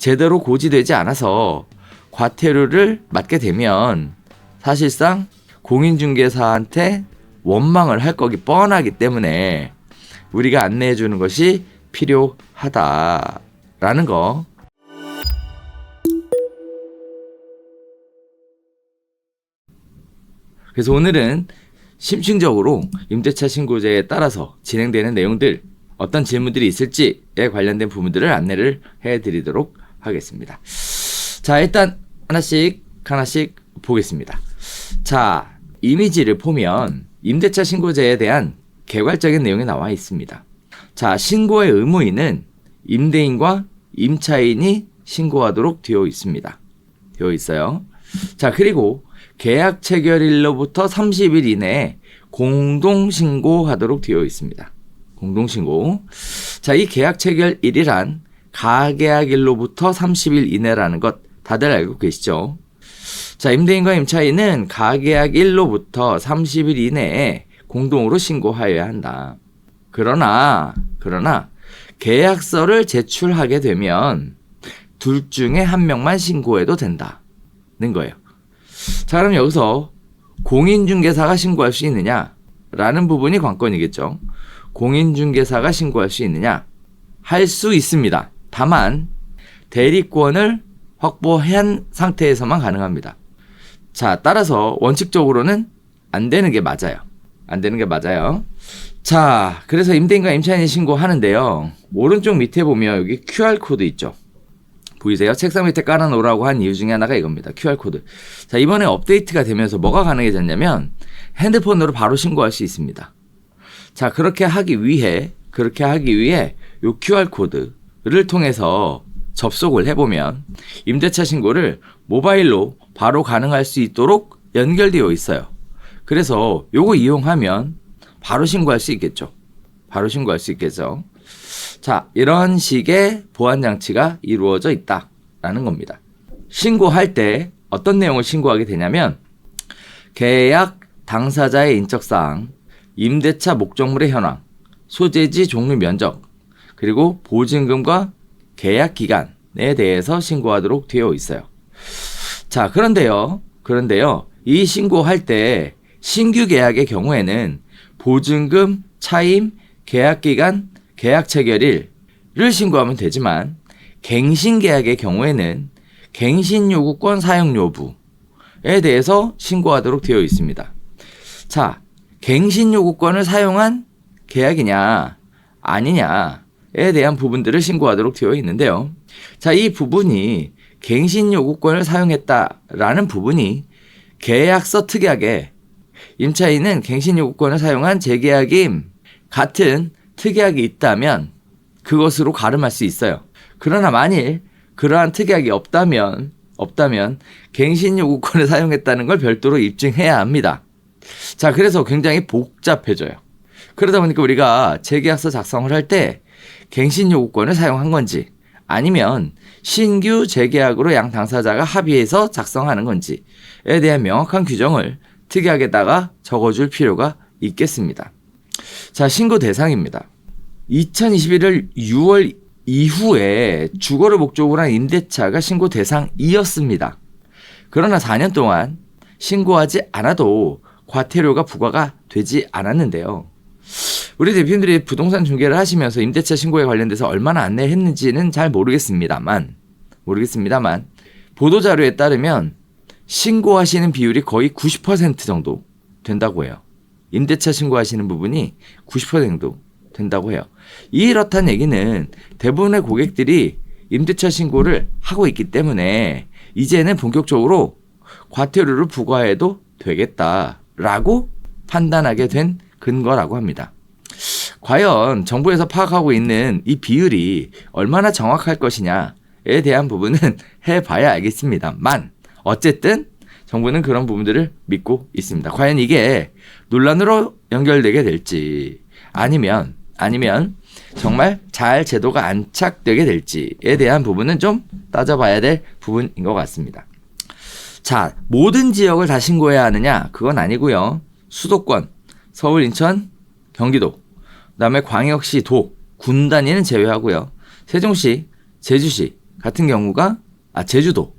제대로 고지되지 않아서 과태료를 맞게 되면 사실상 공인중개사한테 원망을 할 거기 뻔하기 때문에 우리가 안내해 주는 것이 필요하다라는 거. 그래서 오늘은 심층적으로 임대차 신고제에 따라서 진행되는 내용들, 어떤 질문들이 있을지에 관련된 부분들을 안내를 해드리도록 하겠습니다. 자, 일단 하나씩 보겠습니다. 자, 이미지를 보면 임대차 신고제에 대한 개괄적인 내용이 나와 있습니다. 자, 신고의 의무인은 임대인과 임차인이 신고하도록 되어 있어요. 자, 그리고 계약 체결일로부터 30일 이내에 공동신고하도록 되어 있습니다. 공동신고. 자, 이 계약 체결일이란 가계약일로부터 30일 이내라는 것 다들 알고 계시죠? 자, 임대인과 임차인은 가계약일로부터 30일 이내에 공동으로 신고하여야 한다. 그러나 계약서를 제출하게 되면 둘 중에 한 명만 신고해도 된다는 거예요. 자, 그럼 여기서 공인중개사가 신고할 수 있느냐라는 부분이 관건이겠죠. 공인중개사가 신고할 수 있느냐? 할 수 있습니다. 다만 대리권을 확보한 상태에서만 가능합니다. 자, 따라서 원칙적으로는 안 되는 게 맞아요. 자, 그래서 임대인과 임차인이 신고하는데요. 오른쪽 밑에 보면 여기 QR코드 있죠. 보이세요? 책상 밑에 깔아놓으라고 한 이유 중에 하나가 이겁니다. QR코드. 자, 이번에 업데이트가 되면서 뭐가 가능해졌냐면 핸드폰으로 바로 신고할 수 있습니다. 자, 그렇게 하기 위해 이 QR코드를 통해서 접속을 해보면 임대차 신고를 모바일로 바로 가능할 수 있도록 연결되어 있어요. 그래서 요거 이용하면 바로 신고할 수 있겠죠. 자, 이런 식의 보안 장치가 이루어져 있다라는 겁니다. 신고할 때 어떤 내용을 신고하게 되냐면 계약 당사자의 인적사항, 임대차 목적물의 현황, 소재지 종류 면적, 그리고 보증금과 계약 기간에 대해서 신고하도록 되어 있어요. 자, 그런데요. 이 신고할 때 신규 계약의 경우에는 보증금, 차임, 계약 기간, 계약 체결일을 신고하면 되지만 갱신 계약의 경우에는 갱신 요구권 사용 여부에 대해서 신고하도록 되어 있습니다. 자, 갱신 요구권을 사용한 계약이냐 아니냐에 대한 부분들을 신고하도록 되어 있는데요. 자, 이 부분이 갱신 요구권을 사용했다라는 부분이 계약서 특약에 임차인은 갱신 요구권을 사용한 재계약임 같은 특약이 있다면 그것으로 가름할 수 있어요. 그러나 만일 그러한 특약이 없다면 갱신 요구권을 사용했다는 걸 별도로 입증해야 합니다. 자, 그래서 굉장히 복잡해져요. 그러다 보니까 우리가 재계약서 작성을 할 때 갱신 요구권을 사용한 건지 아니면 신규 재계약으로 양 당사자가 합의해서 작성하는 건지에 대한 명확한 규정을 특약에다가 적어줄 필요가 있겠습니다. 자, 신고 대상입니다. 2021년 6월 이후에 주거를 목적으로 한 임대차가 신고 대상이었습니다. 그러나 4년 동안 신고하지 않아도 과태료가 부과가 되지 않았는데요. 우리 대표님들이 부동산 중개를 하시면서 임대차 신고에 관련돼서 얼마나 안내했는지는 잘 모르겠습니다만 보도자료에 따르면 신고하시는 비율이 거의 90% 정도 된다고 해요. 임대차 신고하시는 부분이 90% 정도 된다고 해요. 이렇다는 얘기는 대부분의 고객들이 임대차 신고를 하고 있기 때문에 이제는 본격적으로 과태료를 부과해도 되겠다라고 판단하게 된 근거라고 합니다. 과연 정부에서 파악하고 있는 이 비율이 얼마나 정확할 것이냐에 대한 부분은 해봐야 알겠습니다만 어쨌든 정부는 그런 부분들을 믿고 있습니다. 과연 이게 논란으로 연결되게 될지 아니면 정말 잘 제도가 안착되게 될지에 대한 부분은 좀 따져봐야 될 부분인 것 같습니다. 자, 모든 지역을 다 신고해야 하느냐? 그건 아니고요. 수도권, 서울, 인천, 경기도, 그다음에 광역시, 도, 군 단위는 제외하고요. 세종시, 제주시 제주도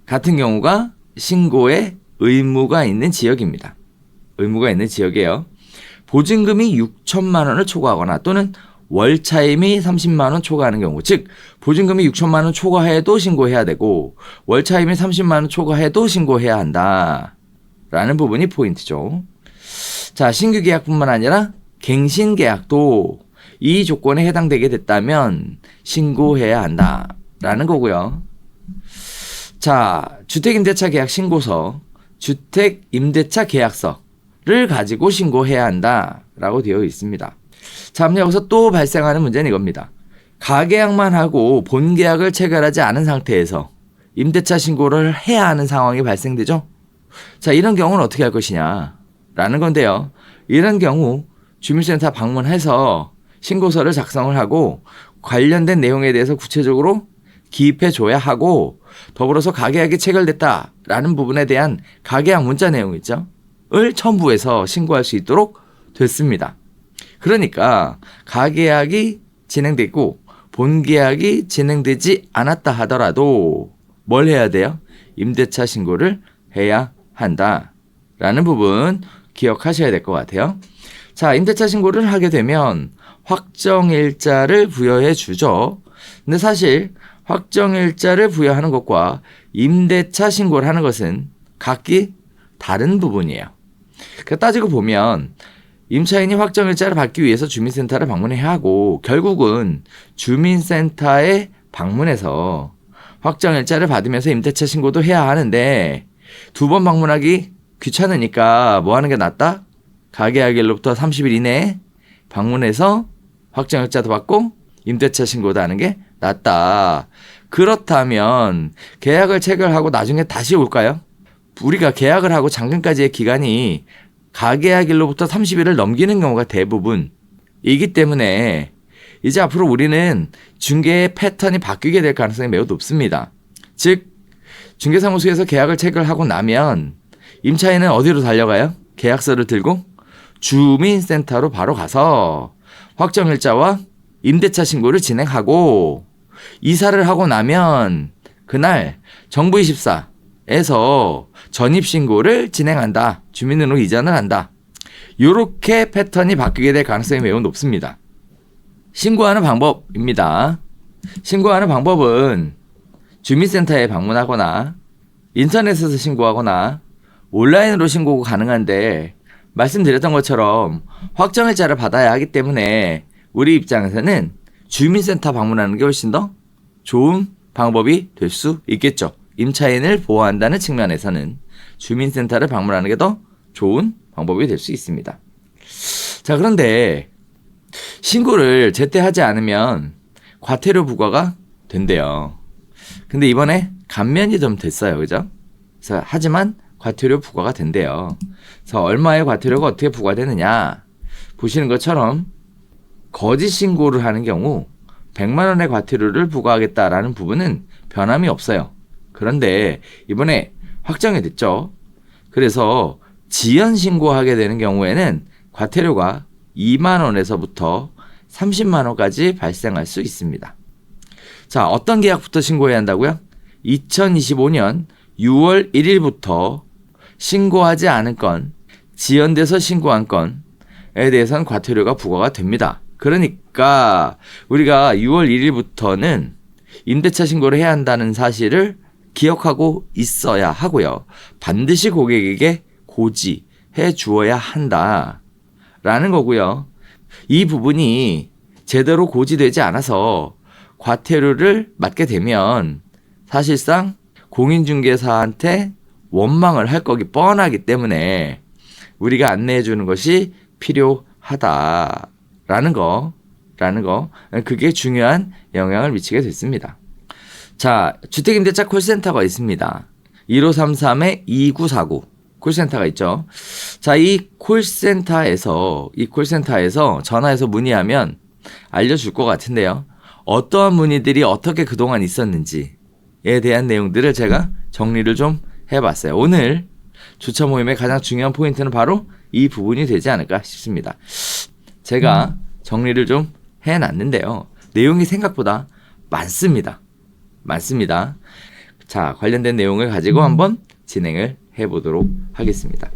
같은 경우가 신고에 의무가 있는 지역입니다. 의무가 있는 지역이에요. 보증금이 6천만 원을 초과하거나 또는 월차임이 30만 원 초과하는 경우, 즉 보증금이 6천만 원 초과해도 신고해야 되고 월차임이 30만 원 초과해도 신고해야 한다라는 부분이 포인트죠. 자, 신규 계약뿐만 아니라 갱신 계약도 이 조건에 해당되게 됐다면 신고해야 한다라는 거고요. 자, 주택임대차 계약 신고서, 주택임대차 계약서를 가지고 신고해야 한다라고 되어 있습니다. 자, 여기서 또 발생하는 문제는 이겁니다. 가계약만 하고 본계약을 체결하지 않은 상태에서 임대차 신고를 해야 하는 상황이 발생되죠. 자, 이런 경우는 어떻게 할 것이냐라는 건데요. 이런 경우 주민센터 방문해서 신고서를 작성을 하고 관련된 내용에 대해서 구체적으로 기입해 줘야 하고, 더불어서 가계약이 체결됐다라는 부분에 대한 가계약 문자 내용 있죠? 을 첨부해서 신고할 수 있도록 됐습니다. 그러니까 가계약이 진행됐고 본계약이 진행되지 않았다 하더라도 뭘 해야 돼요? 임대차 신고를 해야 한다라는 부분 기억하셔야 될 것 같아요. 자, 임대차 신고를 하게 되면 확정일자를 부여해 주죠. 근데 사실 확정일자를 부여하는 것과 임대차 신고를 하는 것은 각기 다른 부분이에요. 따지고 보면 임차인이 확정일자를 받기 위해서 주민센터를 방문해야 하고, 결국은 주민센터에 방문해서 확정일자를 받으면서 임대차 신고도 해야 하는데, 2번 방문하기 귀찮으니까 뭐 하는 게 낫다? 가계약일로부터 30일 이내에 방문해서 확정일자도 받고 임대차 신고도 하는 게 낫다. 그렇다면 계약을 체결하고 나중에 다시 올까요? 우리가 계약을 하고 잔금까지의 기간이 가계약일로부터 30일을 넘기는 경우가 대부분이기 때문에 이제 앞으로 우리는 중개의 패턴이 바뀌게 될 가능성이 매우 높습니다. 즉, 중개사무소에서 계약을 체결하고 나면 임차인은 어디로 달려가요? 계약서를 들고 주민센터로 바로 가서 확정일자와 임대차 신고를 진행하고, 이사를 하고 나면 그날 정부24에서 전입신고를 진행한다. 주민등록 이전을 한다. 이렇게 패턴이 바뀌게 될 가능성이 매우 높습니다. 신고하는 방법입니다. 신고하는 방법은 주민센터에 방문하거나 인터넷에서 신고하거나 온라인으로 신고가 가능한데, 말씀드렸던 것처럼 확정일자를 받아야 하기 때문에 우리 입장에서는 주민센터 방문하는 게 훨씬 더 좋은 방법이 될 수 있겠죠. 임차인을 보호한다는 측면에서는 주민센터를 방문하는 게 더 좋은 방법이 될 수 있습니다. 자, 그런데 신고를 제때 하지 않으면 과태료 부과가 된대요. 근데 이번에 감면이 좀 됐어요. 그죠? 그래서 하지만 과태료 부과가 된대요. 그래서 얼마의 과태료가 어떻게 부과되느냐? 보시는 것처럼 거짓 신고를 하는 경우 100만 원의 과태료를 부과하겠다라는 부분은 변함이 없어요. 그런데 이번에 확정이 됐죠. 그래서 지연 신고하게 되는 경우에는 과태료가 2만 원에서부터 30만 원까지 발생할 수 있습니다. 자, 어떤 계약부터 신고해야 한다고요? 2025년 6월 1일부터 신고하지 않은 건, 지연돼서 신고한 건에 대해서는 과태료가 부과가 됩니다. 그러니까 우리가 6월 1일부터는 임대차 신고를 해야 한다는 사실을 기억하고 있어야 하고요. 반드시 고객에게 고지해 주어야 한다라는 거고요. 이 부분이 제대로 고지되지 않아서 과태료를 맞게 되면 사실상 공인중개사한테 원망을 할 거기 뻔하기 때문에 우리가 안내해 주는 것이 필요하다라는 거, 그게 중요한 영향을 미치게 됐습니다. 자, 주택임대차 콜센터가 있습니다. 1533-2949 콜센터가 있죠. 자, 이 콜센터에서 전화해서 문의하면 알려줄 것 같은데요. 어떠한 문의들이 어떻게 그동안 있었는지에 대한 내용들을 제가 정리를 좀 해봤어요. 오늘 주차 모임의 가장 중요한 포인트는 바로 이 부분이 되지 않을까 싶습니다. 제가 정리를 좀 해놨는데요. 내용이 생각보다 많습니다. 많습니다. 자, 관련된 내용을 가지고 한번 진행을 해보도록 하겠습니다.